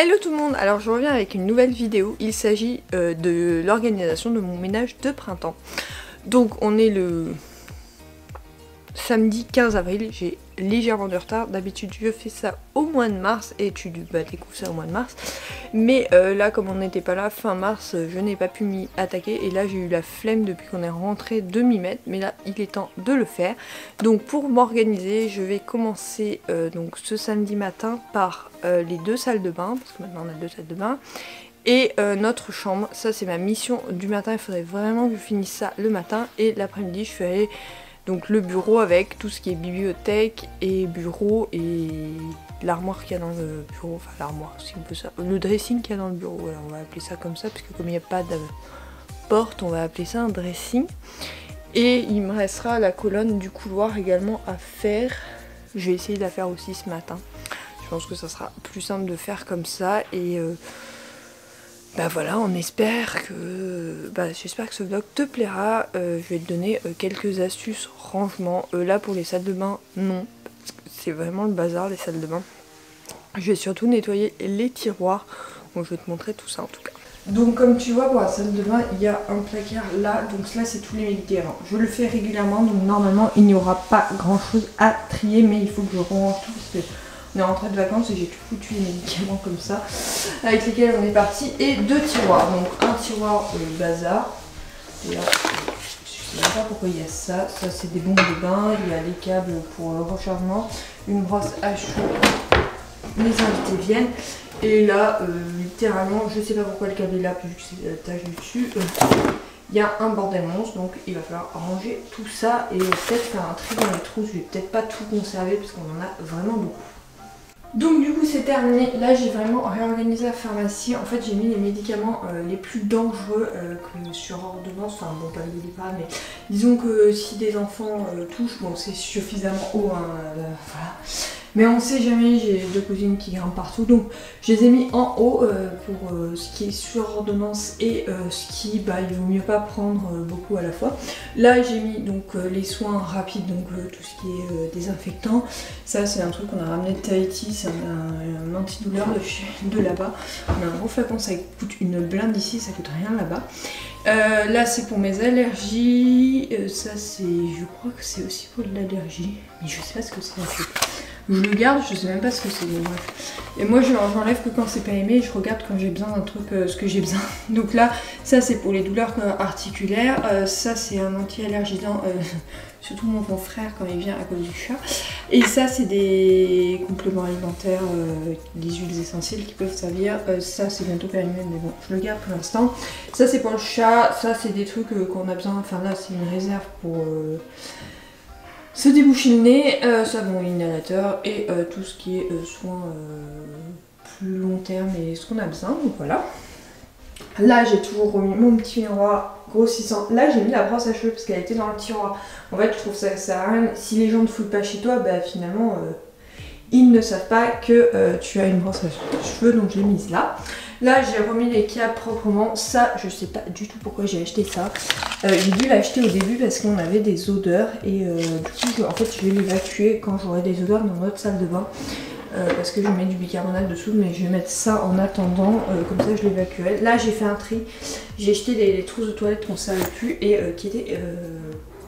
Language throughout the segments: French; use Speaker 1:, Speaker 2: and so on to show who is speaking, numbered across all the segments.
Speaker 1: Hello tout le monde, alors je reviens avec une nouvelle vidéo, il s'agit de l'organisation de mon ménage de printemps. Donc on est le samedi 15 avril, j'ai légèrement de retard, d'habitude je fais ça au mois de mars et tu découvres ça au mois de mars. Mais là comme on n'était pas là fin mars, je n'ai pas pu m'y attaquer et là j'ai eu la flemme depuis qu'on est rentré de m'y mettre, mais là il est temps de le faire. Donc pour m'organiser, je vais commencer donc ce samedi matin par les deux salles de bain, parce que maintenant on a deux salles de bain, et notre chambre. Ça c'est ma mission du matin, il faudrait vraiment que je finisse ça le matin, et l'après-midi je suis allée donc le bureau avec tout ce qui est bibliothèque et bureau et l'armoire qu'il y a dans le bureau, enfin l'armoire si on peut ça, le dressing qu'il y a dans le bureau, voilà, on va appeler ça comme ça parce que comme il n'y a pas de porte on va appeler ça un dressing. Et il me restera la colonne du couloir également à faire, je vais essayer de la faire aussi ce matin, je pense que ça sera plus simple de faire comme ça. Et bah voilà, on espère que... j'espère que ce vlog te plaira. Je vais te donner quelques astuces rangement. Là pour les salles de bain, non. C'est vraiment le bazar les salles de bain. Je vais surtout nettoyer les tiroirs. Bon, je vais te montrer tout ça en tout cas. Donc comme tu vois pour la salle de bain, il y a un placard là. Donc là c'est tous les médicaments. Je le fais régulièrement, donc normalement il n'y aura pas grand chose à trier. Mais il faut que je range tout parce que... on est rentré de vacances et j'ai tout foutu les médicaments comme ça avec lesquels on est parti, et deux tiroirs. Donc un tiroir bazar, et là je sais même pas pourquoi il y a ça, ça c'est des bombes de bain, il y a les câbles pour le rechargement, une brosse à cheveux, les invités viennent, et là littéralement je sais pas pourquoi le câble est là vu que c'est la tâche du dessus, il y a un bordel monstre, donc il va falloir ranger tout ça et peut-être faire un tri dans les trous. Je vais peut-être pas tout conserver parce qu'on en a vraiment beaucoup. Donc du coup c'est terminé, là j'ai vraiment réorganisé la pharmacie. En fait j'ai mis les médicaments les plus dangereux que sur ordonnance, enfin bon pas les délivrables, mais disons que si des enfants touchent, bon c'est suffisamment haut, hein, voilà. Mais on sait jamais, j'ai deux cousines qui grimpent partout, donc je les ai mis en haut pour ce qui est sur ordonnance et ce qui, il vaut mieux pas prendre beaucoup à la fois. Là j'ai mis donc les soins rapides, donc tout ce qui est désinfectant. Ça c'est un truc qu'on a ramené de Tahiti, c'est un antidouleur de là-bas. On a un gros flacon, ça coûte une blinde ici, ça coûte rien là-bas. Là c'est pour mes allergies, ça c'est, je crois que c'est aussi pour de l'allergie, mais je sais pas ce que c'est en fait. Je le garde, je sais même pas ce que c'est, mais bref. Et moi j'enlève que quand c'est pas aimé, je regarde quand j'ai besoin d'un truc, ce que j'ai besoin. Donc là, ça c'est pour les douleurs articulaires, ça c'est un anti-allergisant, surtout mon frère quand il vient à cause du chat. Et ça c'est des compléments alimentaires, des huiles essentielles qui peuvent servir. Ça c'est bientôt périmé, mais bon, je le garde pour l'instant. Ça c'est pour le chat, ça c'est des trucs qu'on a besoin, enfin là c'est une réserve pour... se déboucher le nez, savon inhalateur et tout ce qui est soins plus long terme et ce qu'on a besoin, donc voilà. Là j'ai toujours remis mon petit miroir grossissant. Là j'ai mis la brosse à cheveux parce qu'elle était dans le tiroir. En fait je trouve ça sert à rien. Si les gens ne fouillent pas chez toi, finalement ils ne savent pas que tu as une brosse à cheveux, donc je l'ai mise là. Là j'ai remis les câbles proprement, ça je sais pas du tout pourquoi j'ai acheté ça. J'ai dû l'acheter au début parce qu'on avait des odeurs et du coup en fait je vais l'évacuer quand j'aurai des odeurs dans notre salle de bain. Parce que je mets du bicarbonate dessous, mais je vais mettre ça en attendant, comme ça je l'évacuerai. Là j'ai fait un tri, j'ai jeté les trousses de toilette qu'on ne savait plus et qui étaient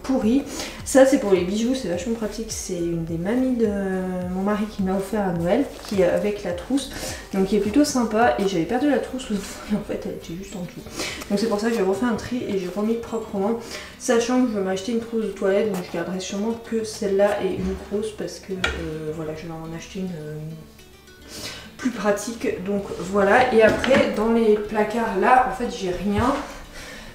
Speaker 1: pourries. Ça c'est pour les bijoux, c'est vachement pratique, c'est une des mamies de mon mari qui m'a offert à Noël, qui est avec la trousse, donc qui est plutôt sympa, et j'avais perdu la trousse et en fait elle était juste en dessous. Donc c'est pour ça que j'ai refait un tri et j'ai remis proprement, sachant que je vais m'acheter une trousse de toilette, donc je garderai sûrement que celle-là et une grosse parce que voilà, je vais en acheter une plus pratique, donc voilà. Et après dans les placards là, en fait j'ai rien.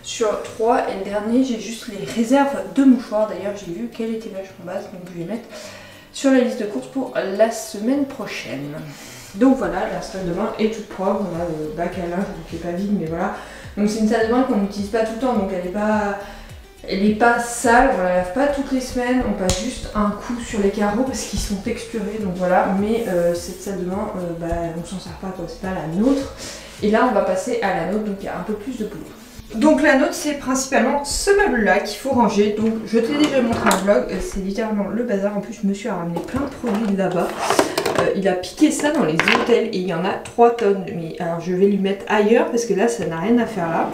Speaker 1: Sur 3 et le dernier j'ai juste les réserves de mouchoirs. D'ailleurs j'ai vu qu'elle était vachement basse, donc je vais les mettre sur la liste de courses pour la semaine prochaine. Donc voilà, la salle de bain est toute propre, on a le bac à linge qui n'est pas vide, mais voilà. Donc c'est une salle de bain qu'on n'utilise pas tout le temps, donc elle est pas sale, on la lave pas toutes les semaines, on passe juste un coup sur les carreaux parce qu'ils sont texturés, donc voilà. Mais cette salle de bain, on s'en sert pas quoi, c'est pas la nôtre. Et là on va passer à la nôtre, donc il y a un peu plus de boulot. Donc la nôtre c'est principalement ce meuble là qu'il faut ranger. Donc je t'ai déjà montré un vlog, c'est littéralement le bazar. En plus je me suis ramené plein de produits de là-bas. il a piqué ça dans les hôtels et il y en a 3 tonnes. Mais alors je vais lui mettre ailleurs parce que là ça n'a rien à faire là.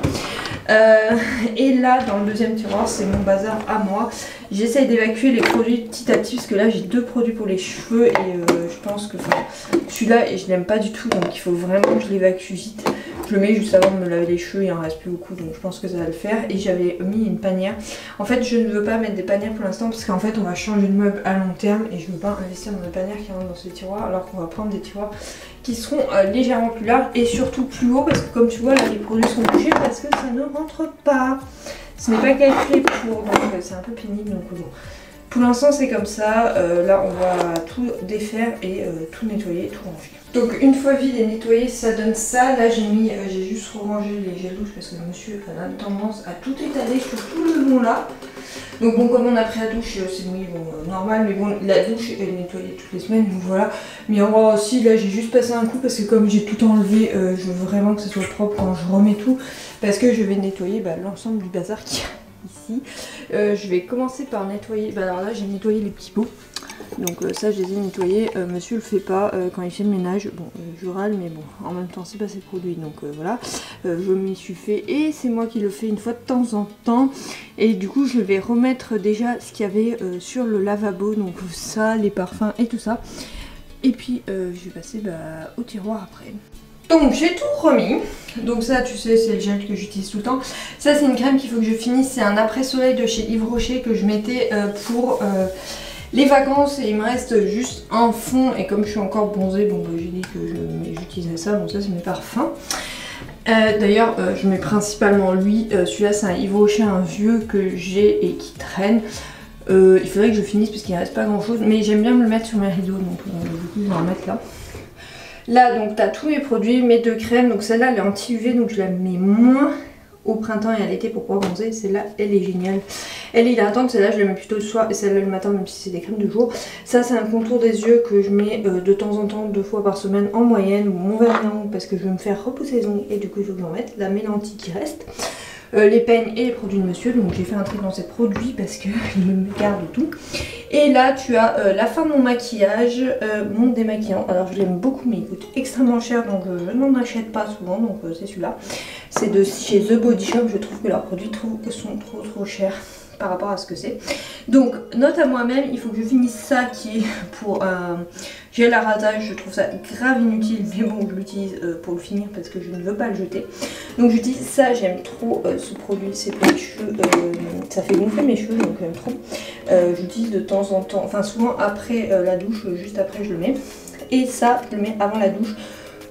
Speaker 1: Et là dans le deuxième tiroir c'est mon bazar à moi. J'essaye d'évacuer les produits petit à petit parce que là j'ai 2 produits pour les cheveux et je pense que celui-là et je l'aime pas du tout, donc il faut vraiment que je l'évacue vite. Je le mets juste avant de me laver les cheveux, il en reste plus beaucoup donc je pense que ça va le faire. Et j'avais mis une panière. En fait je ne veux pas mettre des panières pour l'instant parce qu'en fait on va changer de meuble à long terme et je veux pas investir dans des panières qui rentrent dans ces tiroirs alors qu'on va prendre des tiroirs qui seront légèrement plus larges et surtout plus hauts parce que comme tu vois là les produits sont touchés parce que ça ne rentre pas. Ce n'est pas calculé pour, donc c'est un peu pénible donc bon. Pour l'instant c'est comme ça, là on va tout défaire et tout nettoyer, tout ranger. Donc une fois vide et nettoyé ça donne ça. Là j'ai juste rangé les gels douche parce que monsieur a tendance à tout étaler sur tout le long là. Donc bon comme on a pris la douche c'est mouillé bon normal mais bon la douche elle est nettoyée toutes les semaines donc voilà. Mais en vrai aussi là j'ai juste passé un coup parce que comme j'ai tout enlevé je veux vraiment que ce soit propre quand je remets tout. Parce que je vais nettoyer l'ensemble du bazar qu'il y a ici. Je vais commencer par nettoyer, alors là j'ai nettoyé les petits pots. Donc ça je les ai nettoyés, monsieur le fait pas quand il fait le ménage, bon je râle mais bon en même temps c'est pas ses produits donc voilà, je m'y suis fait et c'est moi qui le fais une fois de temps en temps et du coup je vais remettre déjà ce qu'il y avait sur le lavabo, donc ça, les parfums et tout ça et puis je vais passer au tiroir après. Donc j'ai tout remis, donc ça tu sais c'est le gel que j'utilise tout le temps. Ça c'est une crème qu'il faut que je finisse, c'est un après soleil de chez Yves Rocher que je mettais pour les vacances et il me reste juste un fond et comme je suis encore bronzée, bon j'ai dit que j'utilisais ça, bon ça c'est mes parfums. D'ailleurs je mets principalement lui, celui-là c'est un Yves Rocher, un vieux que j'ai et qui traîne. Il faudrait que je finisse parce qu'il ne reste pas grand chose mais j'aime bien me le mettre sur mes rideaux donc du coup je vais en mettre là. Là donc t'as tous mes produits, mes 2 crèmes, donc celle-là elle est anti-UV donc je la mets moins au printemps et à l'été pour pouvoir bronzer. Celle-là elle est géniale, elle est hydratante, celle-là je la mets plutôt le soir et celle-là le matin même si c'est des crèmes de jour. Ça c'est un contour des yeux que je mets de temps en temps 2 fois par semaine en moyenne, ou mon vernis à ongles parce que je veux me faire repousser les ongles et du coup il faut que j'en mette. La mélantie qui reste, les peignes et les produits de monsieur, donc j'ai fait un tri dans ces produits parce que il me garde tout. Et là tu as la fin de mon maquillage, mon démaquillant, alors je l'aime beaucoup mais il coûte extrêmement cher donc je n'en achète pas souvent, donc c'est celui-là. C'est de chez The Body Shop, je trouve que leurs produits sont trop chers par rapport à ce que c'est. Donc note à moi-même, il faut que je finisse ça qui est pour gel à ratage, je trouve ça grave inutile mais bon je l'utilise pour le finir parce que je ne veux pas le jeter. Donc j'utilise ça, j'aime trop ce produit, c'est pour les cheveux, ça fait gonfler mes cheveux donc j'aime trop. J'utilise de temps en temps, enfin souvent après la douche, juste après je le mets. Et ça je le mets avant la douche.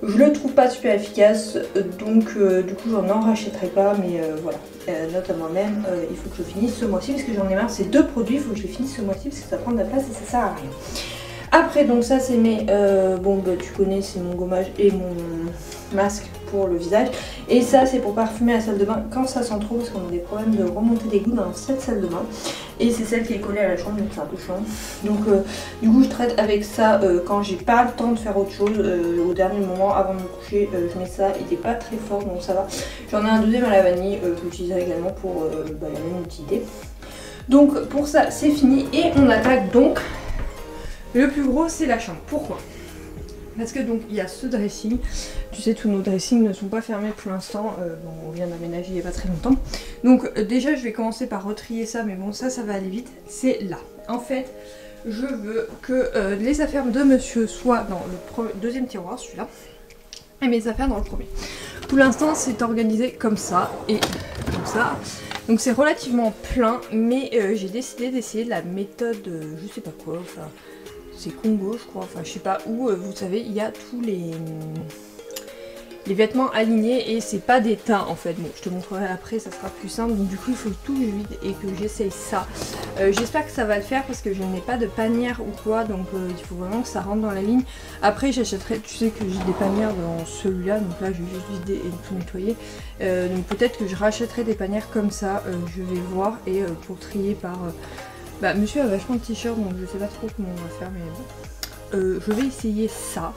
Speaker 1: Je le trouve pas super efficace donc du coup j'en rachèterai pas mais voilà. Note à moi-même, il faut que je finisse ce mois-ci parce que j'en ai marre, ces 2 produits, il faut que je les finisse ce mois-ci parce que ça prend de la place et ça sert à rien. Après donc ça c'est mes, tu connais, c'est mon gommage et mon masque pour le visage. Et ça c'est pour parfumer la salle de bain quand ça sent trop parce qu'on a des problèmes de remontée d'égout dans cette salle de bain. Et c'est celle qui est collée à la chambre donc c'est un peu chiant. Donc du coup je traite avec ça quand j'ai pas le temps de faire autre chose. Au dernier moment avant de me coucher je mets ça, il n'est pas très fort donc ça va. J'en ai un deuxième à la vanille que j'utiliserai également pour la même utilité. Donc pour ça c'est fini et on attaque donc. Le plus gros c'est la chambre. Pourquoi? Parce que donc il y a ce dressing, tu sais tous nos dressings ne sont pas fermés pour l'instant, bon, on vient d'aménager il n'y a pas très longtemps. Donc déjà je vais commencer par retrier ça mais bon ça va aller vite, c'est là. En fait je veux que les affaires de monsieur soient dans le deuxième tiroir, celui-là, et mes affaires dans le premier. Pour l'instant c'est organisé comme ça et comme ça. Donc c'est relativement plein mais j'ai décidé d'essayer la méthode, je sais pas quoi, enfin... c'est Congo je crois, enfin je sais pas où, vous savez il y a tous les vêtements alignés et c'est pas des teints en fait. Bon je te montrerai après, ça sera plus simple, donc du coup il faut tout vide et que j'essaye ça. J'espère que ça va le faire parce que je n'ai pas de panière ou quoi, donc il faut vraiment que ça rentre dans la ligne. Après j'achèterai, tu sais que j'ai des panières dans celui-là, donc là je vais juste vider et tout nettoyer. Donc peut-être que je rachèterai des panières comme ça, je vais voir, et pour trier par... monsieur a vachement de t-shirts donc je sais pas trop comment on va faire mais bon. Je vais essayer ça.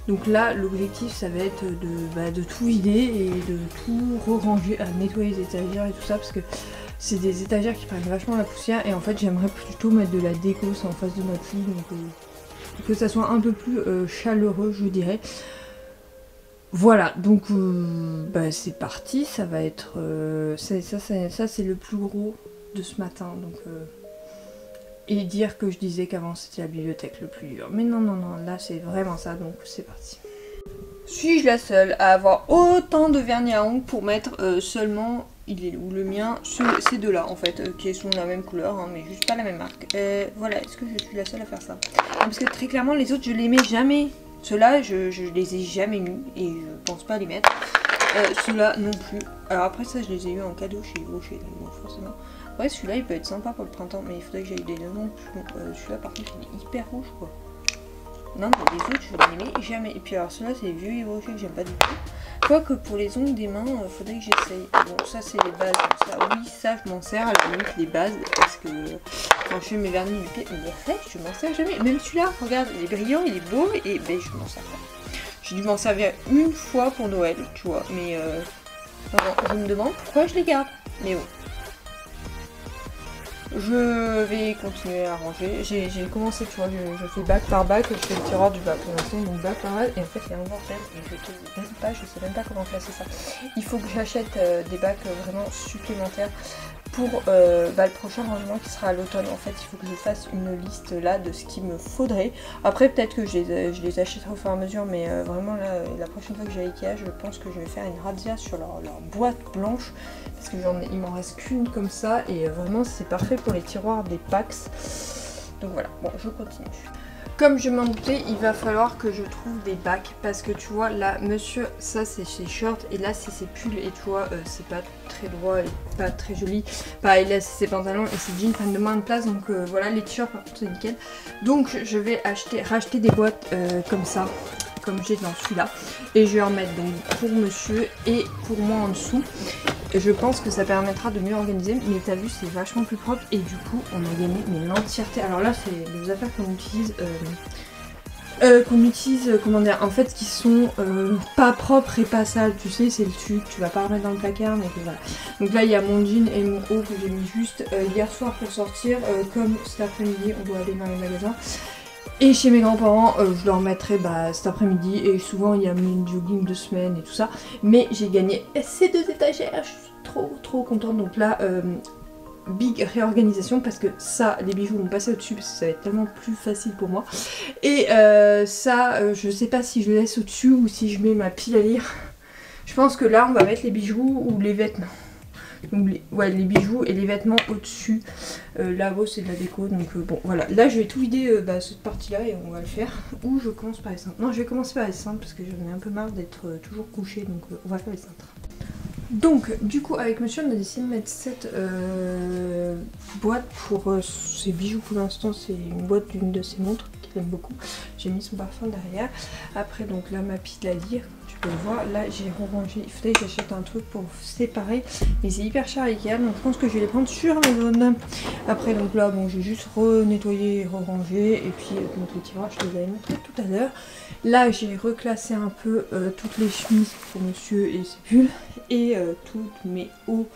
Speaker 1: Donc là l'objectif ça va être de tout vider et de tout re-ranger, à nettoyer les étagères et tout ça parce que c'est des étagères qui prennent vachement la poussière et en fait j'aimerais plutôt mettre de la déco, c'est en face de notre lit donc que ça soit un peu plus chaleureux, je dirais. Voilà, donc bah, c'est parti, ça va être... ça c'est le plus gros de ce matin, donc... Et dire que je disais qu'avant c'était la bibliothèque le plus dur. Mais non, non, non, là c'est vraiment ça, donc c'est parti. Suis-je la seule à avoir autant de vernis à ongles pour mettre seulement... Il est où le mien? Ces deux-là en fait, qui sont la même couleur, hein, mais juste pas la même marque. Voilà, est-ce que je suis la seule à faire ça? Parce que très clairement les autres je les mets jamais. Ceux-là je les ai jamais mis et je pense pas les mettre. Ceux-là non plus. Alors après ça je les ai eu en cadeau chez Rocher, donc bon, forcément. Ouais, celui-là il peut être sympa pour le printemps, mais il faudrait que j'aille des noms. Celui-là par contre il est hyper rouge quoi. Non, mais les autres je les mets jamais. Et puis alors ceux-là c'est les vieux Yves Rocher que j'aime pas du tout. Quoique pour les ongles des mains, faudrait que j'essaye. Bon, ça c'est les bases. Donc ça, oui, ça je m'en sers à la limite les bases. Parce que quand je fais mes vernis du pied, mais les restes je m'en sers jamais. Même celui-là, regarde, il est brillant, il est beau et ben je m'en sers pas. J'ai dû m'en servir une fois pour Noël, tu vois. Mais je me demande pourquoi je les garde. Mais bon. Je vais continuer à ranger. J'ai commencé, tu vois, je fais bac par bac, je fais le tiroir du bac pour l'instant, donc bac par bac, et en fait il y a un bordel, et je te dis pas, je sais même pas comment classer ça. Il faut que j'achète des bacs vraiment supplémentaires pour le prochain rangement qui sera à l'automne. En fait, il faut que je fasse une liste là de ce qu'il me faudrait. Après, peut-être que je les achèterai au fur et à mesure, mais vraiment là, la prochaine fois que je vais à Ikea, je pense que je vais faire une razzia sur leur boîte blanche. Parce qu'il m'en reste qu'une comme ça, et vraiment c'est parfait pour les tiroirs des packs. Donc voilà, bon, je continue. Comme je m'en doutais, il va falloir que je trouve des bacs, parce que tu vois là, monsieur, ça c'est ses shorts et là c'est ses pulls, et tu vois c'est pas très droit et pas très joli. Pareil, là c'est ses pantalons et ses jeans prennent de moins de place, donc voilà, les t-shirts par contre c'est nickel. Donc je vais racheter des boîtes comme ça, comme j'ai dans celui-là, et je vais en mettre donc pour monsieur et pour moi en dessous. Je pense que ça permettra de mieux organiser, mais t'as vu c'est vachement plus propre, et du coup on a gagné l'entièreté. Alors là c'est les affaires qu'on utilise, comment dire, en fait qui sont pas propres et pas sales, tu sais, c'est le truc, tu vas pas remettre dans le placard, mais que voilà. Donc là il y a mon jean et mon haut que j'ai mis juste hier soir pour sortir, comme cet après-midi on doit aller dans les magasins. Et chez mes grands-parents, je leur mettrai cet après-midi, et souvent il y a mes jogging de semaine et tout ça. Mais j'ai gagné ces deux étagères, je suis trop contente. Donc là, big réorganisation, parce que ça, les bijoux vont passer au-dessus, parce que ça va être tellement plus facile pour moi. Et ça, je sais pas si je le laisse au-dessus ou si je mets ma pile à lire. Je pense que là, on va mettre les bijoux ou les vêtements. Donc les bijoux et les vêtements au-dessus. Là-haut c'est de la déco, donc bon voilà. Là je vais tout vider cette partie là et on va le faire. Ou je commence par les cintres. Non, je vais commencer par les cintres parce que j'en ai un peu marre d'être toujours couchée, donc on va faire les cintres. Donc du coup avec monsieur on a décidé de mettre cette boîte pour ses bijoux. Pour l'instant c'est une boîte d'une de ses montres qu'il aime beaucoup. J'ai mis son parfum derrière. Après donc là ma pile à lire, tu peux le voir. Là j'ai rangé, il faudrait que j'achète un truc pour séparer, mais c'est hyper cher à Ikea, donc je pense que je vais les prendre sur Amazon. Après donc là bon j'ai juste renettoyé et re-rangé, et puis donc les tiroirs je te les avais montré tout à l'heure. Là j'ai reclassé un peu toutes les chemises pour monsieur et ses pulls, et toutes mes hauts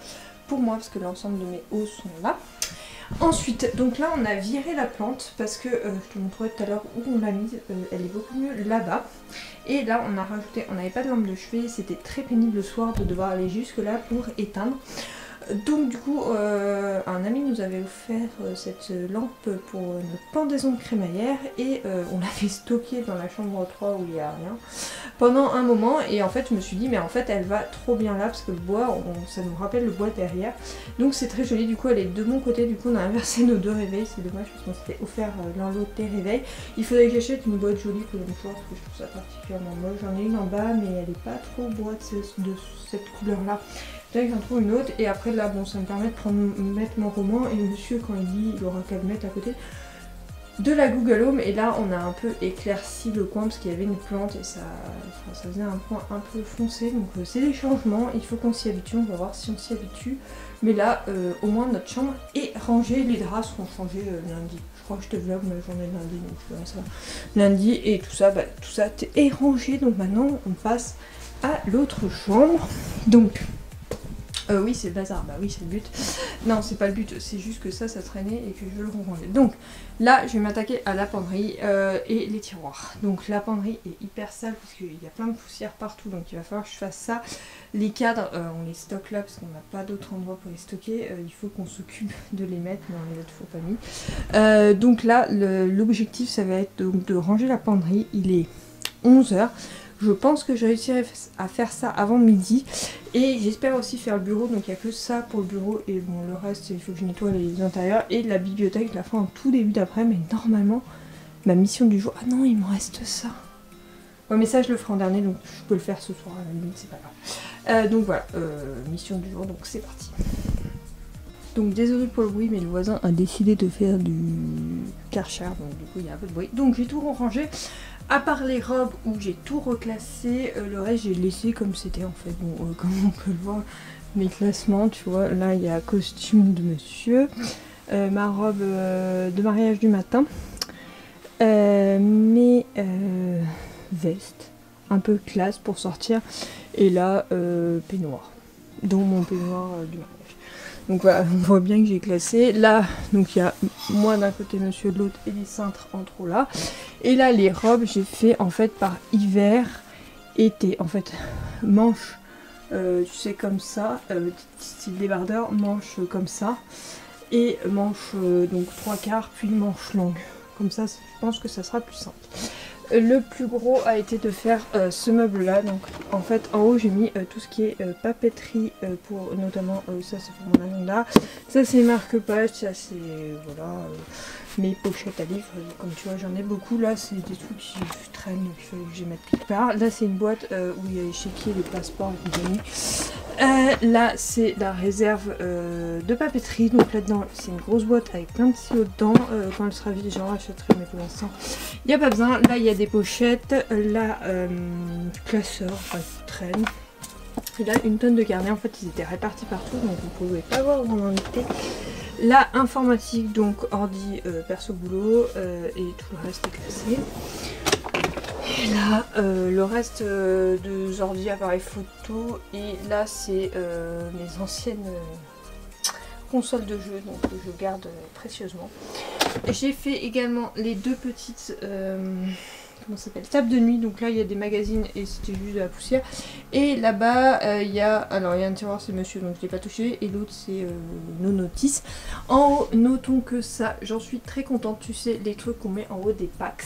Speaker 1: pour moi, parce que l'ensemble de mes hauts sont là. Ensuite, donc là on a viré la plante parce que je te montrerai tout à l'heure où on l'a mise, elle est beaucoup mieux là-bas. Et là on a rajouté, on n'avait pas de lampe de chevet, c'était très pénible le soir de devoir aller jusque là pour éteindre. Donc du coup un ami nous avait offert cette lampe pour notre pendaison de crémaillère, et on l'avait stockée dans la chambre 3 où il n'y a rien pendant un moment, et en fait je me suis dit mais en fait elle va trop bien là parce que le bois, ça nous rappelle le bois derrière, donc c'est très joli. Du coup elle est de mon côté, du coup on a inversé nos deux réveils, c'est dommage parce qu'on s'était offert l'un l'autre des réveils. Il faudrait que j'achète une boîte jolie pour le mouchoir parce que je trouve ça particulièrement moche. J'en ai une en bas mais elle est pas trop boîte de cette couleur là. Là j'en trouve une autre, et après là bon ça me permet de mettre mon roman, et monsieur quand il lit il aura qu'à le mettre à côté de la Google Home. Et là on a un peu éclairci le coin parce qu'il y avait une plante et ça faisait un point un peu foncé, donc c'est des changements, il faut qu'on s'y habitue, on va voir si on s'y habitue. Mais là au moins notre chambre est rangée, les draps seront changés lundi. Je crois que je te vlog ma journée de lundi, donc ça lundi, et tout ça est rangé. Donc maintenant on passe à l'autre chambre. Donc Oui, c'est le bazar, bah oui, c'est le but. Non, c'est pas le but, c'est juste que ça traînait et que je veux le ranger. Donc là, je vais m'attaquer à la penderie et les tiroirs. Donc la penderie est hyper sale parce qu'il y a plein de poussière partout, donc il va falloir que je fasse ça. Les cadres, on les stocke là parce qu'on n'a pas d'autre endroit pour les stocker. Il faut qu'on s'occupe de les mettre, mais on les a toujours pas mis. Donc là, l'objectif, ça va être donc de ranger la penderie. Il est 11 h. Je pense que je réussirai à faire ça avant midi et j'espère aussi faire le bureau, donc il n'y a que ça pour le bureau et bon le reste il faut que je nettoie les intérieurs et la bibliothèque je la ferai en tout début d'après, mais normalement ma mission du jour, ah non il me reste ça. Ouais mais ça je le ferai en dernier donc je peux le faire ce soir à la limite, c'est pas grave. Donc voilà, mission du jour, donc c'est parti. Donc désolé pour le bruit mais le voisin a décidé de faire du Karcher, donc du coup il y a un peu de bruit. Donc j'ai tout rangé. À part les robes où j'ai tout reclassé, le reste j'ai laissé comme c'était en fait. Bon, comme on peut le voir, mes classements, tu vois, là il y a costume de monsieur, ma robe de mariage du matin, mes vestes, un peu classe pour sortir, et là peignoir, dont mon peignoir du mariage. Donc voilà, on voit bien que j'ai classé. Là, donc il y a moi d'un côté, monsieur de l'autre et les cintres en trop là. Et là, les robes, j'ai fait en fait par hiver, été. En fait, manche, tu sais, comme ça, style débardeur, manche comme ça. Et manche, donc 3/4, puis manche longue. Comme ça, je pense que ça sera plus simple. Le plus gros a été de faire ce meuble là, donc en fait en haut j'ai mis tout ce qui est papeterie pour notamment ça c'est pour mon agenda, ça c'est marque-page, ça c'est voilà mes pochettes à livres, comme tu vois j'en ai beaucoup, là c'est des trucs qui traînent donc il faut que je les mette quelque part. Là c'est une boîte où il y a les chéquiers, les passeports et compagnie. Là c'est la réserve de papeterie, donc là-dedans c'est une grosse boîte avec plein de stylos dedans, quand elle sera vide j'en rachèterai mais pour l'instant il n'y a pas besoin. Là il y a des pochettes, là classeur, enfin qui traîne, et là une tonne de carnets, en fait ils étaient répartis partout donc vous ne pouvez pas voir où on en était. Là informatique, donc ordi perso boulot et tout le reste est classé. Et là, le reste de ordi, appareil photo, et là c'est mes anciennes consoles de jeu, donc que je garde précieusement. J'ai fait également les deux petites comment ça s'appelle, table de nuit, donc là il y a des magazines et c'était juste de la poussière. Et là-bas il y a un tiroir, c'est monsieur donc je l'ai pas touché, et l'autre c'est nos notices. En haut, notons que ça, j'en suis très contente, tu sais les trucs qu'on met en haut des packs.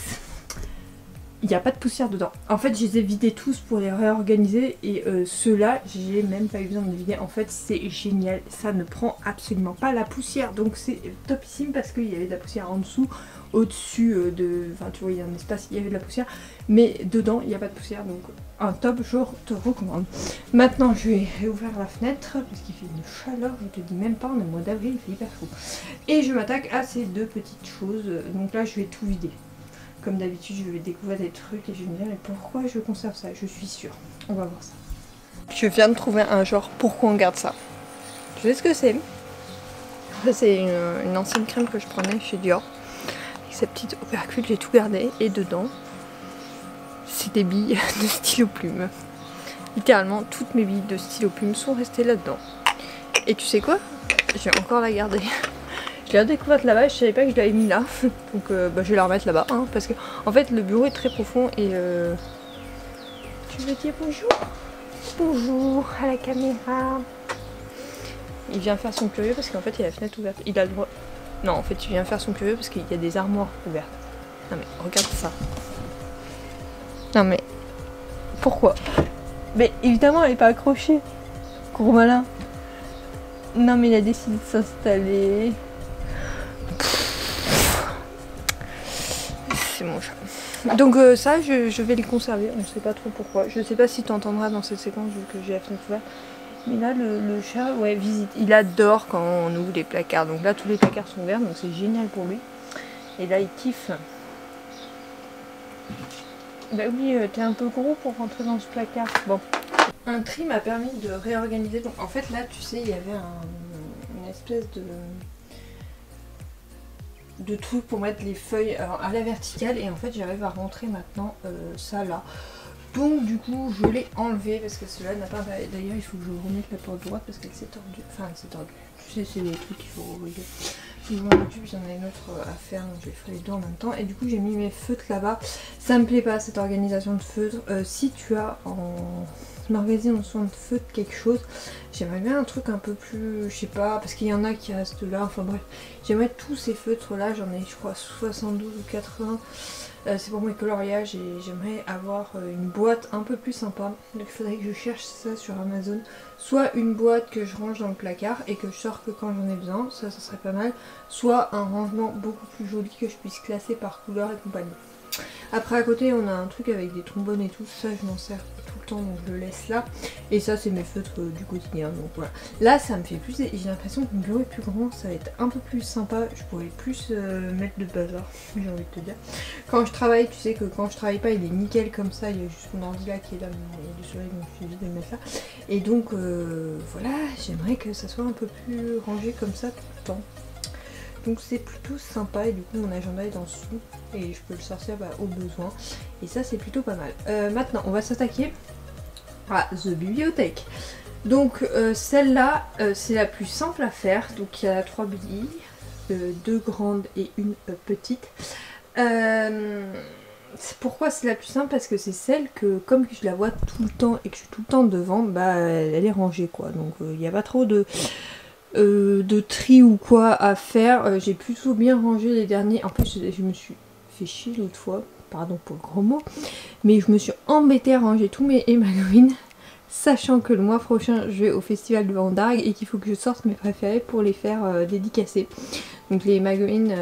Speaker 1: Il n'y a pas de poussière dedans. En fait, je les ai vidés tous pour les réorganiser et ceux-là, j'ai même pas eu besoin de les vider. En fait, c'est génial. Ça ne prend absolument pas la poussière. Donc c'est topissime parce qu'il y avait de la poussière en dessous, au-dessus de... Enfin, tu vois, il y a un espace, il y avait de la poussière. Mais dedans, il n'y a pas de poussière. Donc un top, je te recommande. Maintenant, je vais réouvrir la fenêtre parce qu'il fait une chaleur, je te dis même pas, on est au mois d'avril, il fait hyper chaud. Et je m'attaque à ces deux petites choses. Donc là, je vais tout vider. Comme d'habitude, je vais découvrir des trucs et je vais me dire mais pourquoi je conserve ça? Je suis sûre. On va voir ça. Je viens de trouver un genre pourquoi on garde ça. Tu sais ce que c'est? C'est une ancienne crème que je prenais chez Dior. Avec sa petite opercule, j'ai tout gardé. Et dedans, c'est des billes de stylo plume. Littéralement, toutes mes billes de stylo plume sont restées là-dedans. Et tu sais quoi? Je vais encore la garder. Je l'ai découverte là-bas, je savais pas que je l'avais mis là, donc je vais la remettre là-bas, hein, parce que en fait le bureau est très profond et tu veux dire bonjour? Bonjour à la caméra. Il vient faire son curieux parce qu'en fait il y a la fenêtre ouverte, il a le droit... Non en fait il vient faire son curieux parce qu'il y a des armoires ouvertes. Non mais regarde ça. Non mais pourquoi? Mais évidemment elle est pas accrochée. Gros malin. Non mais il a décidé de s'installer. C'est mon chat. Donc ça je vais les conserver, on ne sait pas trop pourquoi. Je sais pas si tu entendras dans cette séquence vu que j'ai la fenêtre ouverte. Mais là le chat, ouais, visite. Il adore quand on ouvre les placards. Donc là tous les placards sont ouverts, donc c'est génial pour lui. Et là il kiffe. Bah oui, t'es un peu gros pour rentrer dans ce placard. Bon. Un tri m'a permis de réorganiser. Donc en fait là tu sais il y avait une espèce de truc pour mettre les feuilles à la verticale et en fait j'arrive à rentrer maintenant ça là. Donc du coup je l'ai enlevé parce que cela n'a pas... D'ailleurs il faut que je remette la porte droite parce qu'elle s'est tordue. Enfin elle s'est tordue. Tu sais c'est des trucs qu'il faut régler. Je m'en occupe, j'en ai une autre à faire donc je vais faire les deux en même temps. Et du coup j'ai mis mes feutres là-bas. Ça me plaît pas cette organisation de feutres. Si tu as en magasin en soin de feutre quelque chose, j'aimerais bien un truc un peu plus, je sais pas, parce qu'il y en a qui restent là, enfin bref. J'aimerais tous ces feutres là, j'en ai je crois 72 ou 80. C'est pour mes coloriages et j'aimerais avoir une boîte un peu plus sympa. Donc il faudrait que je cherche ça sur Amazon. Soit une boîte que je range dans le placard et que je sors que quand j'en ai besoin, ça serait pas mal. Soit un rangement beaucoup plus joli que je puisse classer par couleur et compagnie. Après à côté on a un truc avec des trombones et tout, ça je m'en sers tout le temps donc je le laisse là. Et ça c'est mes feutres du quotidien donc voilà. Là ça me fait plus, j'ai l'impression que mon bureau est plus grand, ça va être un peu plus sympa, je pourrais plus mettre de bazar, j'ai envie de te dire. Quand je travaille, tu sais que quand je travaille pas il est nickel comme ça, il y a juste mon ordi là qui est là, mais il y a du soleil donc je suis obligée de le mettre là. Et donc voilà, j'aimerais que ça soit un peu plus rangé comme ça tout le temps. Donc c'est plutôt sympa et du coup mon agenda est en dessous et je peux le sortir au besoin. Et ça c'est plutôt pas mal. Maintenant on va s'attaquer à The bibliothèque. Donc celle-là c'est la plus simple à faire. Donc il y a 3 billes, 2 grandes et une petite. Pourquoi c'est la plus simple? Parce que c'est celle que comme je la vois tout le temps et que je suis tout le temps devant, bah elle est rangée quoi. Donc il n'y a pas trop de tri ou quoi à faire. J'ai plutôt bien rangé les derniers. En fait je me suis fait chier l'autre fois, pardon pour le gros mot, mais je me suis embêtée à ranger tous mes magazines, sachant que le mois prochain je vais au festival de Vendargue et qu'il faut que je sorte mes préférés pour les faire dédicacer. Donc les magazines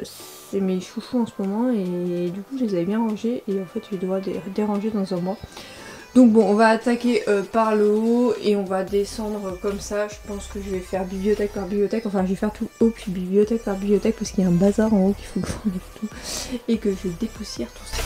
Speaker 1: c'est mes chouchous en ce moment et du coup je les avais bien rangés et en fait je vais devoir les déranger dans un mois. Donc bon, on va attaquer par le haut et on va descendre comme ça. Je pense que je vais faire bibliothèque par bibliothèque. Enfin, je vais faire tout haut puis bibliothèque par bibliothèque parce qu'il y a un bazar en haut qu'il faut que j'enlève tout et que je dépoussière tout ça.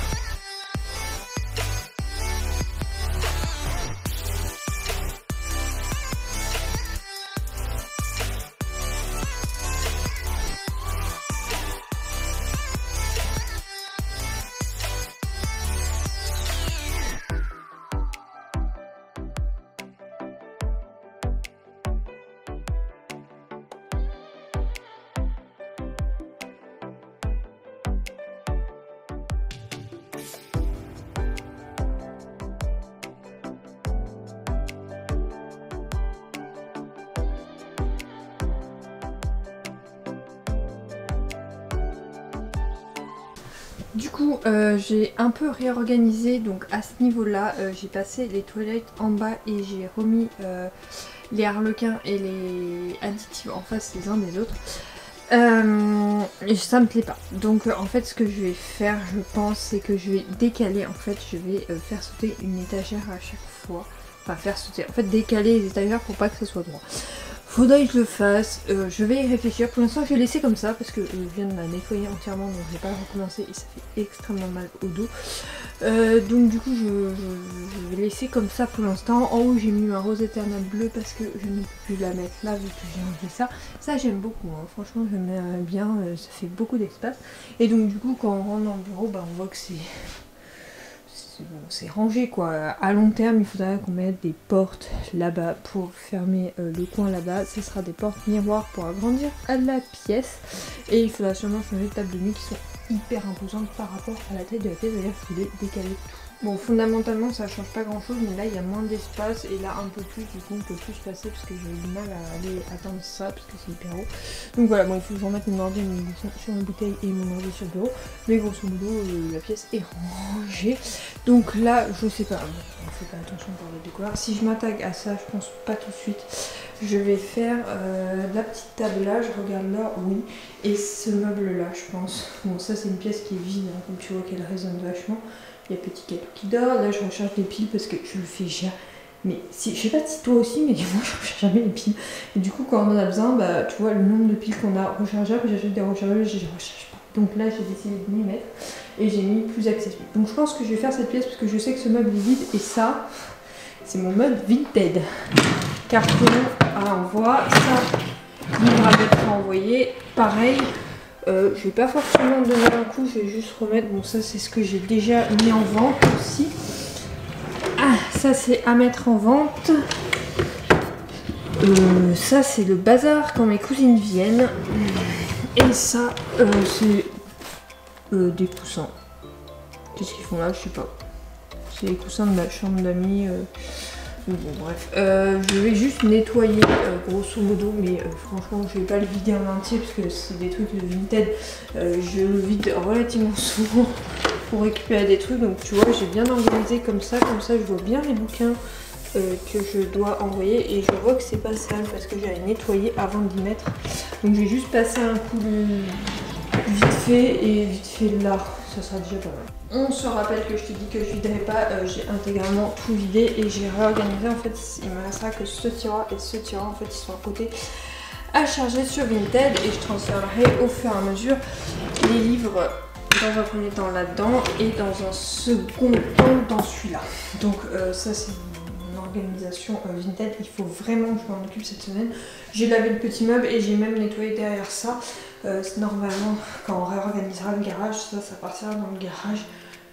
Speaker 1: Du coup j'ai un peu réorganisé, donc à ce niveau là j'ai passé les toilettes en bas et j'ai remis les harlequins et les additifs en face les uns des autres. Et ça me plaît pas, donc en fait ce que je vais faire je pense c'est que je vais décaler, en fait je vais faire sauter une étagère à chaque fois, enfin faire sauter, en fait décaler les étagères pour pas que ce soit droit. Faudrait que je le fasse, je vais y réfléchir. Pour l'instant je vais laisser comme ça parce que je viens de la nettoyer entièrement donc je vais pas recommencer et ça fait extrêmement mal au dos. Donc du coup je vais laisser comme ça pour l'instant. En haut j'ai mis ma rose éternelle bleue parce que je ne peux plus la mettre là vu que j'ai enlevé ça. Ça j'aime beaucoup, hein. Franchement j'aime bien, ça fait beaucoup d'espace. Et donc du coup quand on rentre dans le bureau, bah, on voit que c'est rangé quoi. À long terme il faudrait qu'on mette des portes là-bas pour fermer le coin là-bas. Ce sera des portes miroirs pour agrandir la pièce. Et il faudra sûrement changer de table de nuit qui sont hyper imposantes par rapport à la taille de la pièce. D'ailleurs il faut les décaler tout. Bon fondamentalement ça change pas grand chose mais là il y a moins d'espace et là un peu plus, du coup on peut plus passer parce que j'ai eu du mal à aller atteindre ça parce que c'est hyper haut. Donc voilà, bon il faut que je remette mon ordi sur ma bouteille et mon ordi sur le bureau. Mais grosso modo la pièce est rangée. Donc là je sais pas, on fait pas attention pour le découvert. Si je m'attaque à ça je pense pas tout de suite. Je vais faire la petite table là, je regarde là, oui. Et ce meuble là je pense. Bon ça c'est une pièce qui est vide, hein, comme tu vois qu'elle résonne vachement. Il y a Petit Catou qui dort, là je recharge les piles parce que je le fais jamais. Mais si, je sais pas si toi aussi, mais moi je recharge jamais les piles. Et du coup quand on en a besoin, bah tu vois le nombre de piles qu'on a rechargeables, j'achète des rechargeables, je les recharge pas. Donc là j'ai décidé de m'y mettre et j'ai mis plus accessible. Donc je pense que je vais faire cette pièce parce que je sais que ce meuble est vide et ça, c'est mon meuble Vinted. Carton, ah, on voit ça, livre à mettre à envoyer, pareil. Je vais pas forcément donner un coup, je vais juste remettre, bon ça c'est ce que j'ai déjà mis en vente aussi. Ah, ça c'est à mettre en vente. Ça c'est le bazar quand mes cousines viennent. Et ça c'est des coussins. Qu'est-ce qu'ils font là? Je sais pas. C'est les coussins de ma chambre d'amis. Bon bref. Je vais juste nettoyer grosso modo, mais franchement je vais pas le vider en entier parce que c'est des trucs de Vinted. Je le vide relativement souvent pour récupérer des trucs. Donc tu vois, j'ai bien organisé comme ça je vois bien les bouquins que je dois envoyer et je vois que c'est pas sale parce que j'avais nettoyé avant d'y mettre. Donc je vais juste passer un coup vite fait là, ça sera déjà pas mal. On se rappelle que je te dis que je viderai pas, j'ai intégralement tout vidé et j'ai réorganisé. En fait il me restera que ce tiroir et ce tiroir, en fait ils sont à côté à charger sur Vinted et je transférerai au fur et à mesure les livres dans un premier temps là-dedans et dans un second temps dans celui-là. Donc ça c'est une organisation Vinted, il faut vraiment que je m'en occupe cette semaine. J'ai lavé le petit meuble et j'ai même nettoyé derrière ça. Normalement quand on réorganisera le garage, ça partira dans le garage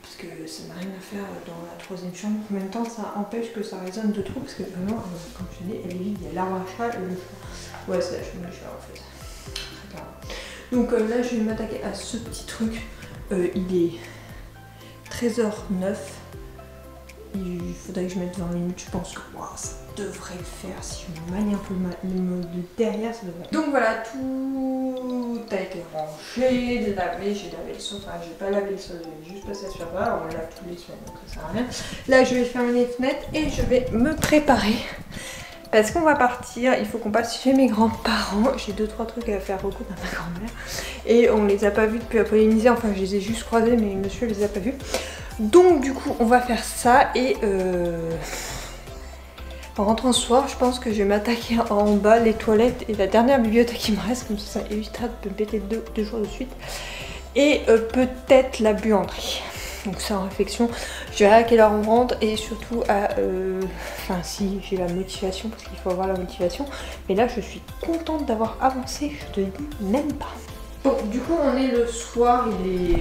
Speaker 1: parce que ça n'a rien à faire dans la troisième chambre. En même temps ça empêche que ça résonne de trop parce que vraiment comme je dis elle est vide, il y a l'arbre à chat et le chat. Ouais c'est la chambre du chat en fait. Très clairement. Donc là je vais m'attaquer à ce petit truc. Il est 13h09. Il faudrait que je mette 20 minutes. Je pense que wow, ça devrait le faire. Si je manie un peu le mode derrière, ça devrait. Donc voilà, tout a été rangé, lavé. J'ai lavé le sol. Enfin, j'ai pas lavé le sol, j'ai juste passé sur là. On lave tous les semaines, donc ça sert à rien. Là, je vais fermer les fenêtres et je vais me préparer. Parce qu'on va partir, il faut qu'on passe chez mes grands-parents. J'ai 2-3 trucs à faire recoudre à ma grand-mère. Et on les a pas vus depuis la Polynésie. Enfin, je les ai juste croisés, mais monsieur les a pas vus. Donc du coup, on va faire ça. Et en rentrant ce soir, je pense que je vais m'attaquer en bas, les toilettes et la dernière bibliothèque qui me reste. Comme ça évitera de me péter deux jours de suite. Et peut-être la buanderie. Donc c'est en réflexion, je verrai à quelle heure on rentre et surtout à... Enfin si j'ai la motivation, parce qu'il faut avoir la motivation. Mais là je suis contente d'avoir avancé, je te dis même pas. Bon du coup on est le soir, il est...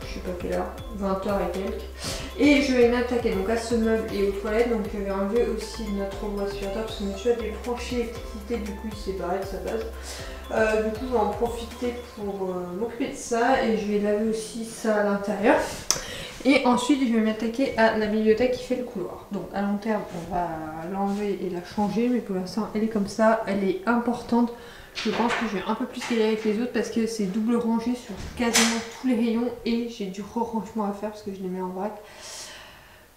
Speaker 1: Je sais pas quelle heure, 20h et quelques. Et je vais m'attaquer donc à ce meuble et aux toilettes. Donc je vais enlever aussi notre robot aspirateur parce que monsieur a débranché l'électricité, du coup il s'est barré de sa base. Du coup je vais en profiter pour m'occuper de ça et je vais laver aussi ça à l'intérieur. Et ensuite je vais m'attaquer à la bibliothèque qui fait le couloir. Donc à long terme on va l'enlever et la changer, mais pour l'instant elle est comme ça, elle est importante. Je pense que je vais un peu plus galérer avec les autres parce que c'est double rangé sur quasiment tous les rayons et j'ai du re-rangement à faire parce que je les mets en vrac.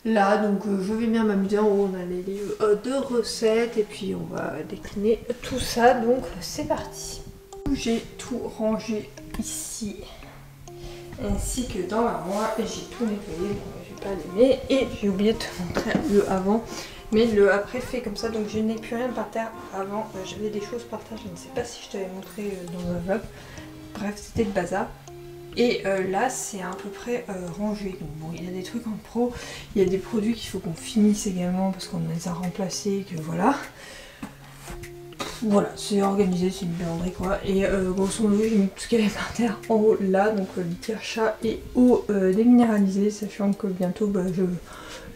Speaker 1: Là donc je vais bien m'amuser. En haut on a les livres de recettes et puis on va décliner tout ça, donc c'est parti. J'ai tout rangé ici ainsi que dans l'armoire et j'ai tout nettoyé, donc je vais pas l'aimer. Et j'ai oublié de te montrer le avant, mais le après fait comme ça, donc je n'ai plus rien par terre. Avant j'avais des choses par terre, je ne sais pas si je t'avais montré dans un vlog. Bref, c'était le bazar. Et là c'est à peu près rangé. Donc bon, il y a des trucs en pro, il y a des produits qu'il faut qu'on finisse également parce qu'on les a remplacés, que voilà. Voilà, c'est organisé, c'est une buanderie quoi. Et grosso modo j'ai mis tout ce qu'il y avait par terre en haut là, donc litière chat et eau déminéralisée, sachant que bientôt je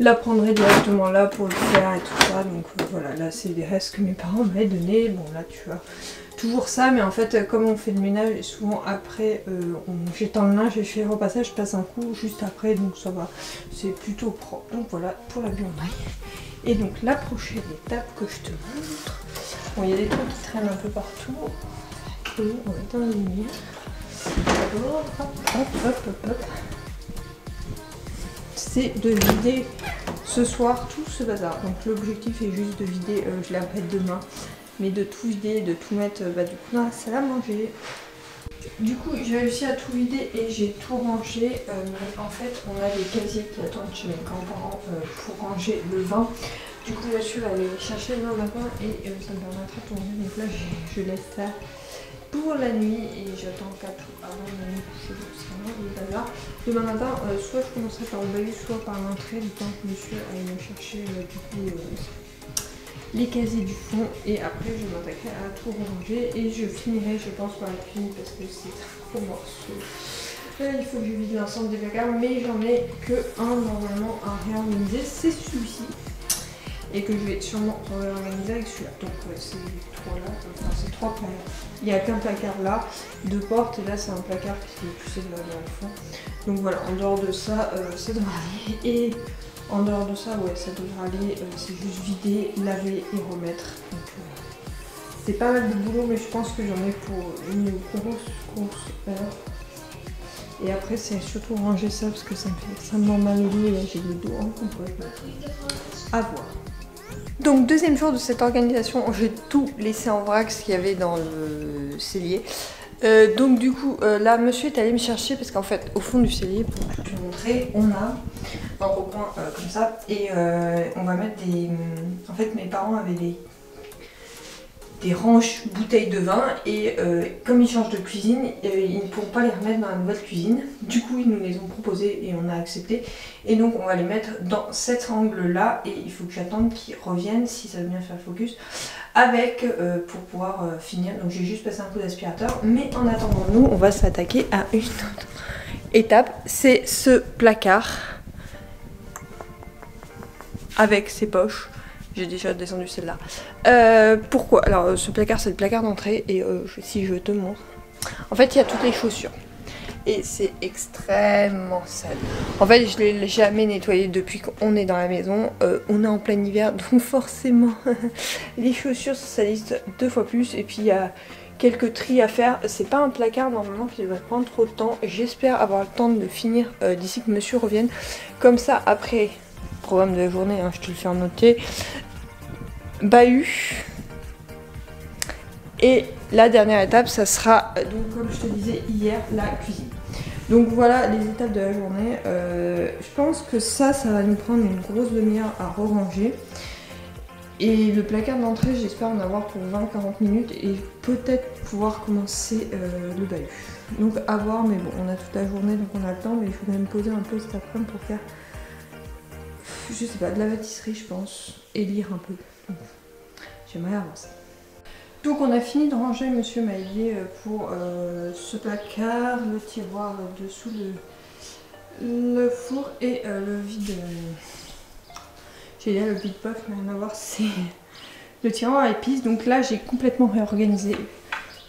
Speaker 1: la prendrai directement là pour le faire et tout ça. Donc voilà, là c'est des restes que mes parents m'avaient donné. Bon là tu vois, toujours ça, mais en fait comme on fait le ménage et souvent après j'étends le linge et je fais le repassage, je passe un coup juste après, donc ça va, c'est plutôt propre. Donc voilà pour la buanderie. Et donc la prochaine étape que je te montre, bon il y a des trucs qui traînent un peu partout, et on va éteindre la lumière. D'abord, hop. C'est de vider ce soir tout ce bazar. Donc l'objectif est juste de vider, je l'aimerais demain, mais de tout vider, de tout mettre du coup dans la salle à manger. Du coup j'ai réussi à tout vider et j'ai tout rangé, mais en fait on a des casiers qui attendent chez mes grands-parents pour ranger le vin. Du coup monsieur va aller chercher le vin matin et ça me permettra de tourner. Donc là je laisse ça pour la nuit et j'attends qu'à tout avant de me coucher. Donc c'est vraiment le bazar. Demain matin soit je commencerai par le bahut, soit par l'entrée, du temps que monsieur aille me chercher du coup les casiers du fond, et après je m'attaquerai à tout ranger et je finirai je pense par la cuisine parce que c'est trop morceau. Là, il faut que je vide l'ensemble des placards, mais j'en ai que un normalement à réorganiser, c'est celui-ci. Et que je vais sûrement réorganiser avec celui-là. Donc ouais, c'est trois là, enfin c'est trois placards. Il n'y a qu'un placard là, deux portes, et là c'est un placard qui est poussé dans le fond. Donc voilà, en dehors de ça, ça devrait aller. Et en dehors de ça, ouais, ça devrait aller. C'est juste vider, laver et remettre. Donc c'est pas mal de boulot, mais je pense que j'en ai pour une grosse heure. Et après c'est surtout ranger ça parce que ça me rend mal au dos et là j'ai le dos en complètement. À voir. Donc deuxième jour de cette organisation, j'ai tout laissé en vrac ce qu'il y avait dans le cellier. Donc du coup là monsieur est allé me chercher parce qu'en fait au fond du cellier, pour tout te montrer, on a un recoin comme ça et on va mettre des... En fait mes parents avaient des ranges bouteilles de vin et comme ils changent de cuisine, ils ne pourront pas les remettre dans la nouvelle cuisine. Du coup ils nous les ont proposés et on a accepté. Et donc on va les mettre dans cet angle là et il faut que j'attende qu'ils reviennent, si ça veut bien faire focus, avec pour pouvoir finir. Donc j'ai juste passé un coup d'aspirateur. Mais en attendant, nous on va s'attaquer à une autre étape. C'est ce placard avec ses poches. J'ai déjà descendu celle-là. Pourquoi? Alors ce placard c'est le placard d'entrée et si je te montre, en fait il y a toutes les chaussures et c'est extrêmement sale. En fait je ne l'ai jamais nettoyé depuis qu'on est dans la maison. On est en plein hiver donc forcément les chaussures se salissent 2 fois plus et puis il y a quelques tris à faire. C'est pas un placard normalement qui devrait prendre trop de temps. J'espère avoir le temps de le finir d'ici que monsieur revienne. Comme ça après, programme de la journée, hein, je te le fais en noter. Bahut. Et la dernière étape, ça sera, donc comme je te disais hier, la cuisine. Donc voilà les étapes de la journée. Je pense que ça va nous prendre une grosse demi-heure à re-ranger. Et le placard d'entrée, j'espère en avoir pour 20-40 minutes et peut-être pouvoir commencer le bahut. Donc à voir, mais bon, on a toute la journée donc on a le temps, mais je voudrais me poser un peu cet après-midi pour faire, je sais pas, de la pâtisserie je pense, et lire un peu. J'aimerais avancer. Donc on a fini de ranger monsieur Maillet pour ce placard, le tiroir dessous le four et le vide. J'ai dit le vide pof, mais rien à voir, c'est le tiroir à épices. Donc là j'ai complètement réorganisé.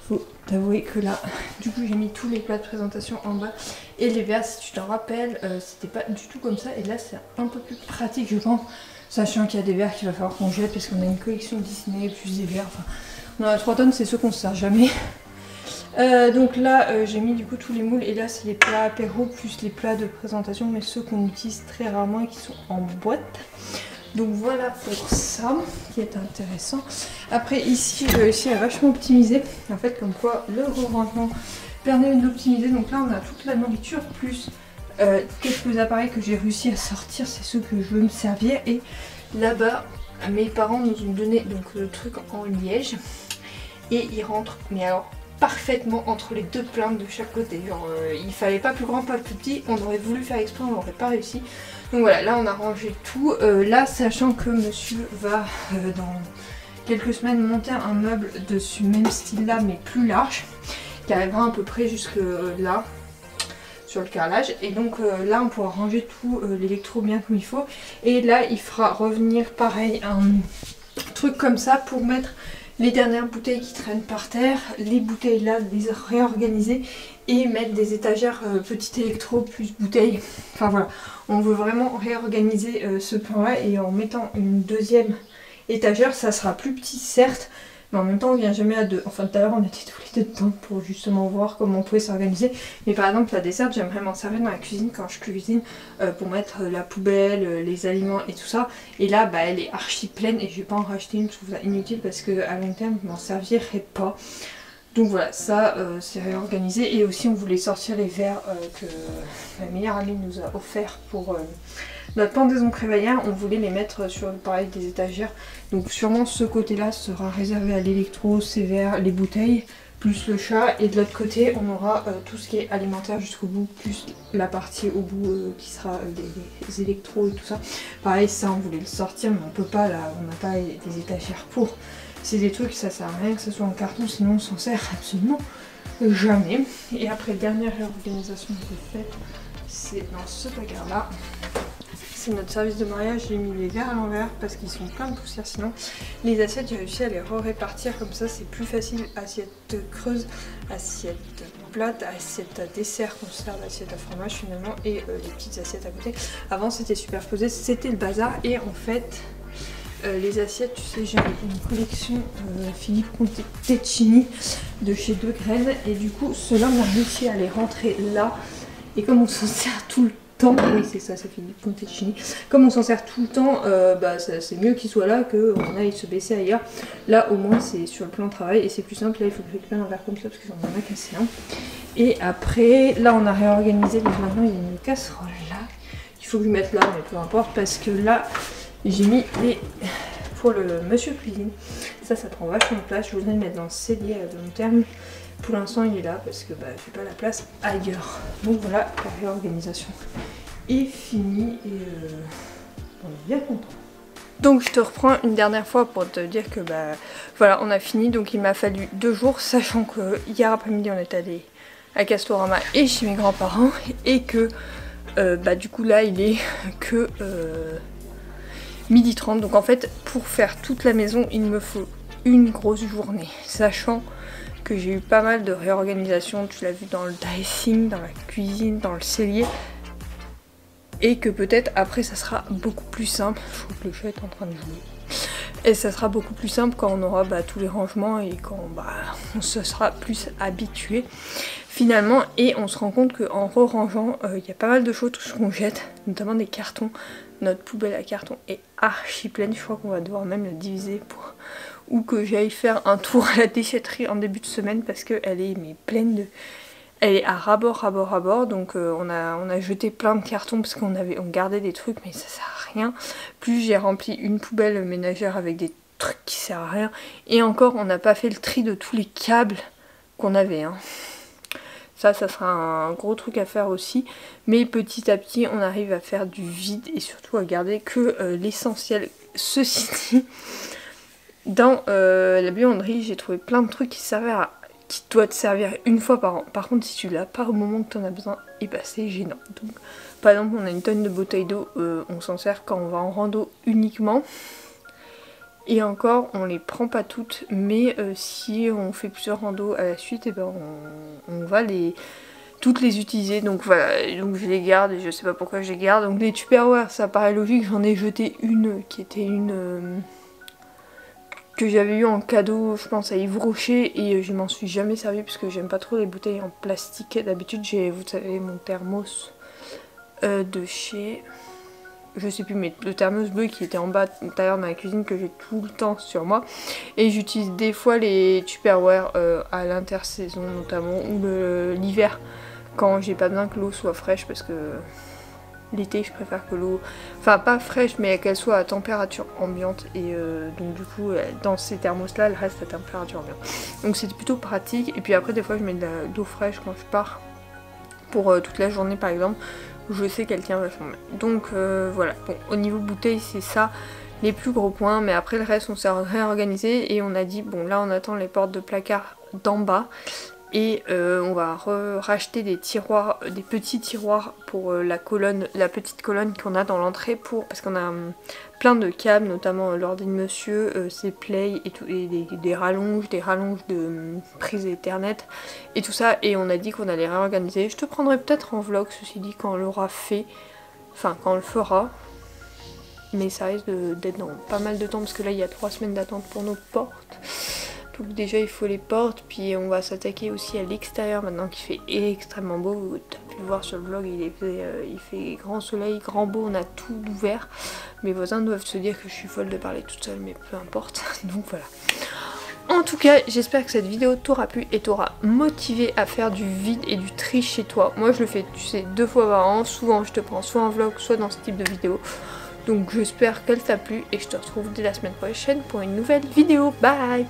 Speaker 1: Faut t'avouer que là, du coup j'ai mis tous les plats de présentation en bas. Et les verres, si tu t'en rappelles, c'était pas du tout comme ça. Et là c'est un peu plus pratique je pense. Sachant qu'il y a des verres qu'il va falloir qu'on jette parce qu'on a une collection Disney plus des verres. Enfin, on a 3 tonnes, c'est ceux qu'on ne sert jamais. Donc là, j'ai mis du coup tous les moules et là c'est les plats apéro plus les plats de présentation, mais ceux qu'on utilise très rarement et qui sont en boîte. Donc voilà pour ça, qui est intéressant. Après ici, j'ai réussi à vachement optimiser. En fait, comme quoi le rangement permet d'optimiser. Donc là, on a toute la nourriture plus quelques appareils que j'ai réussi à sortir, c'est ceux que je veux me servir. Et là-bas, mes parents nous ont donné donc le truc en liège et il rentre, mais alors parfaitement entre les deux plaintes de chaque côté. Genre, il fallait pas plus grand, pas plus petit. On aurait voulu faire exprès, on n'aurait pas réussi. Donc voilà, là on a rangé tout. Là, sachant que monsieur va dans quelques semaines monter un meuble de ce même style là, mais plus large, qui arrivera à peu près jusque là. Sur le carrelage et donc là on pourra ranger tout l'électro bien comme il faut et là il fera revenir pareil un truc comme ça pour mettre les dernières bouteilles qui traînent par terre, les bouteilles là, les réorganiser et mettre des étagères petit électro plus bouteilles. Enfin voilà, on veut vraiment réorganiser ce plan là et en mettant une deuxième étagère ça sera plus petit certes. Mais en même temps on vient jamais à deux. Enfin tout à l'heure on était tous les deux dedans pour justement voir comment on pouvait s'organiser. Mais par exemple la dessert j'aimerais m'en servir dans la cuisine quand je cuisine pour mettre la poubelle, les aliments et tout ça. Et là bah elle est archi pleine et je vais pas en racheter une, je trouve ça inutile parce que à long terme je m'en servirai pas. Donc voilà, ça c'est réorganisé. Et aussi on voulait sortir les verres que ma meilleure amie nous a offert pour notre pendaison crémaillère. On voulait les mettre sur pareil des étagères. Donc sûrement ce côté là sera réservé à l'électro, ces verres, les bouteilles, plus le chat. Et de l'autre côté on aura tout ce qui est alimentaire jusqu'au bout, plus la partie au bout qui sera les électros et tout ça. Pareil ça on voulait le sortir mais on peut pas là, on n'a pas des étagères pour. C'est des trucs, ça sert à rien que ce soit en carton, sinon on s'en sert absolument jamais. Et après, dernière réorganisation que j'ai faite, c'est dans ce placard là. C'est notre service de mariage, j'ai mis les verres à l'envers parce qu'ils sont pleins de poussière sinon. Les assiettes, j'ai réussi à les répartir comme ça, c'est plus facile. Assiette creuse, assiette plate, assiette à dessert qu'on sert d'assiette à fromage finalement et les petites assiettes à côté. Avant c'était superposé, c'était le bazar et en fait les assiettes, tu sais, j'avais une collection Philippe Conticini de chez De Graines et du coup ceux-là on a réussi à les rentrer là et comme on s'en sert tout le temps, oui c'est ça, c'est Philippe Conticini, comme on s'en sert tout le temps, c'est mieux qu'il soit là qu'on aille se baisser ailleurs. Là au moins c'est sur le plan de travail et c'est plus simple. Là il faut que je récupère un verre comme ça parce que j'en ai cassé un. Et après là on a réorganisé, donc maintenant il y a une casserole là, il faut que je mette là mais peu importe parce que là j'ai mis les pour le monsieur cuisine, ça prend vachement de place, je voudrais le mettre dans le cellier à long terme. Pour l'instant il est là parce que j'ai pas la place ailleurs. Donc voilà, la réorganisation est finie et on est bien content. Donc je te reprends une dernière fois pour te dire que voilà, on a fini. Donc il m'a fallu 2 jours, sachant que hier après-midi on est allé à Castorama et chez mes grands-parents et que du coup là il est que 12h30. Donc en fait pour faire toute la maison il me faut une grosse journée, sachant que j'ai eu pas mal de réorganisation, tu l'as vu dans le dressing, dans la cuisine, dans le cellier. Et que peut-être après ça sera beaucoup plus simple. Je trouve que le chat est en train de jouer. Et ça sera beaucoup plus simple quand on aura tous les rangements et quand on se sera plus habitué finalement. Et on se rend compte qu'en re-rangeant, il y a pas mal de choses qu'on jette, notamment des cartons. Notre poubelle à carton est archi pleine, je crois qu'on va devoir même la diviser pour... ou que j'aille faire un tour à la déchetterie en début de semaine parce qu'elle est pleine de... Elle est à ras-bord, donc on a jeté plein de cartons parce on gardait des trucs mais ça sert à rien. Plus j'ai rempli une poubelle ménagère avec des trucs qui servent à rien. Et encore on n'a pas fait le tri de tous les câbles qu'on avait. Ça sera un gros truc à faire aussi. Mais petit à petit on arrive à faire du vide et surtout à garder que l'essentiel. Ceci dit, dans la buanderie j'ai trouvé plein de trucs qui doit te servir une fois par an. Par contre si tu l'as pas au moment que tu en as besoin, et c'est gênant. Donc par exemple on a une tonne de bouteilles d'eau, on s'en sert quand on va en rando uniquement. Et encore on les prend pas toutes, mais si on fait plusieurs randos à la suite, on va toutes les utiliser. Donc voilà, donc je les garde et je sais pas pourquoi je les garde. Donc les Tupperware ça paraît logique, j'en ai jeté une qui était une... que j'avais eu en cadeau je pense à Yves Rocher et je m'en suis jamais servi parce que j'aime pas trop les bouteilles en plastique. D'habitude j'ai, vous savez, mon thermos de chez, je sais plus, mais le thermos bleu qui était en bas d'ailleurs dans la cuisine que j'ai tout le temps sur moi. Et j'utilise des fois les Tupperware à l'intersaison notamment ou l'hiver quand j'ai pas besoin que l'eau soit fraîche parce que... L'été je préfère que l'eau, enfin pas fraîche mais qu'elle soit à température ambiante et donc du coup dans ces thermos là elle reste à température ambiante. Donc c'est plutôt pratique et puis après des fois je mets de l'eau fraîche quand je pars pour toute la journée par exemple où je sais qu'elle tient vachement bien. Donc voilà, bon au niveau bouteille c'est ça les plus gros points mais après le reste on s'est réorganisé et on a dit bon là on attend les portes de placard d'en bas. Et on va racheter des tiroirs, des petits tiroirs pour la petite colonne qu'on a dans l'entrée parce qu'on a plein de câbles, notamment l'ordi de monsieur, ses plays et tout, et des rallonges de prise Ethernet et tout ça. Et on a dit qu'on allait réorganiser. Je te prendrai peut-être en vlog, ceci dit, quand on l'aura fait, enfin quand on le fera. Mais ça risque d'être dans pas mal de temps parce que là il y a 3 semaines d'attente pour nos portes. Donc déjà il faut les portes, puis on va s'attaquer aussi à l'extérieur maintenant qu'il fait extrêmement beau. Tu as pu le voir sur le vlog, il fait grand soleil, grand beau, on a tout ouvert. Mes voisins doivent se dire que je suis folle de parler toute seule, mais peu importe. Donc voilà. En tout cas, j'espère que cette vidéo t'aura plu et t'aura motivé à faire du vide et du tri chez toi. Moi je le fais, tu sais, 2 fois par an. Souvent je te prends soit en vlog, soit dans ce type de vidéo. Donc j'espère qu'elle t'a plu et je te retrouve dès la semaine prochaine pour une nouvelle vidéo. Bye!